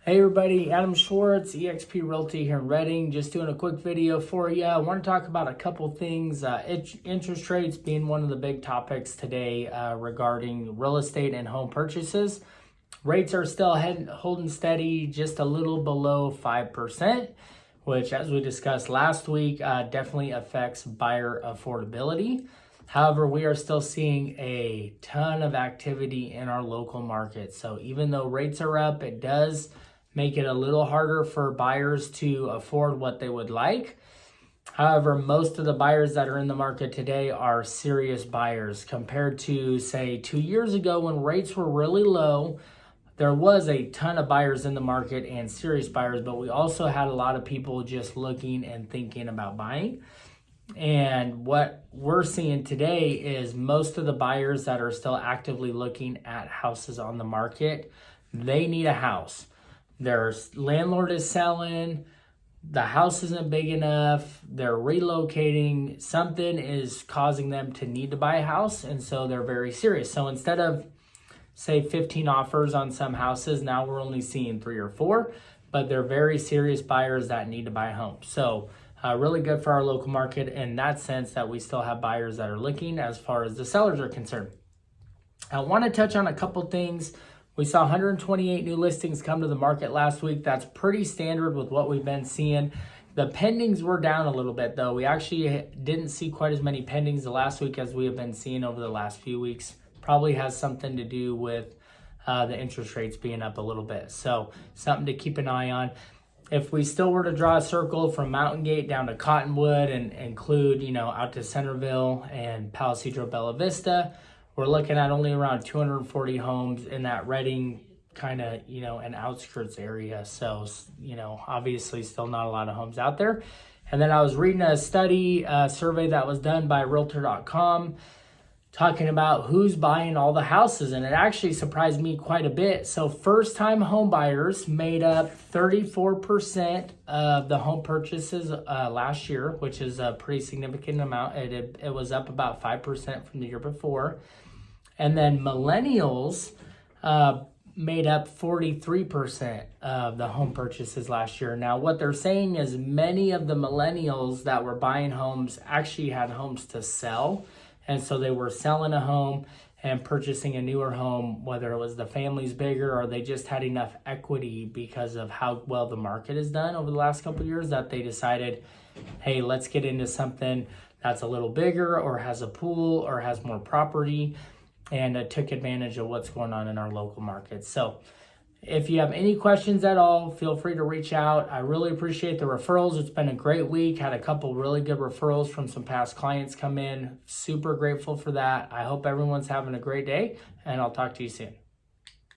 Hey everybody, Adam Schwartz, eXp Realty here in Redding. Just doing a quick video for you. I want to talk about a couple things. Interest rates being one of the big topics today regarding real estate and home purchases. Rates are still holding steady, just a little below 5%, which, as we discussed last week, definitely affects buyer affordability. However, we are still seeing a ton of activity in our local market. So even though rates are up, it does make it a little harder for buyers to afford what they would like. However, most of the buyers that are in the market today are serious buyers compared to, say, 2 years ago when rates were really low. There was a ton of buyers in the market and serious buyers, but we also had a lot of people just looking and thinking about buying. And what we're seeing today is most of the buyers that are still actively looking at houses on the market, they need a house. Their landlord is selling, the house isn't big enough, they're relocating, something is causing them to need to buy a house, and so they're very serious. So instead of, say, 15 offers on some houses, now we're only seeing 3 or 4, but they're very serious buyers that need to buy a home. So really good for our local market in that sense that we still have buyers that are looking as far as the sellers are concerned. I want to touch on a couple things. We saw 128 new listings come to the market last week. That's pretty standard with what we've been seeing. The pendings were down a little bit though. We actually didn't see quite as many pendings the last week as we have been seeing over the last few weeks. Probably has something to do with the interest rates being up a little bit. So something to keep an eye on. If we still were to draw a circle from Mountain Gate down to Cottonwood and include, out to Centerville and Palisadro Bella Vista, we're looking at only around 240 homes in that Redding kind of, an outskirts area. So, obviously still not a lot of homes out there. And then I was reading a survey that was done by Realtor.com talking about who's buying all the houses, and it actually surprised me quite a bit. So first-time home buyers made up 34% of the home purchases last year, which is a pretty significant amount. It was up about 5% from the year before. And then millennials made up 43% of the home purchases last year. Now, what they're saying is many of the millennials that were buying homes actually had homes to sell. And so they were selling a home and purchasing a newer home, whether it was the family's bigger or they just had enough equity because of how well the market has done over the last couple of years that they decided, hey, let's get into something that's a little bigger or has a pool or has more property, and took advantage of what's going on in our local market. So if you have any questions at all, feel free to reach out. I really appreciate the referrals. It's been a great week. Had a couple really good referrals from some past clients come in. Super grateful for that. I hope everyone's having a great day, and I'll talk to you soon.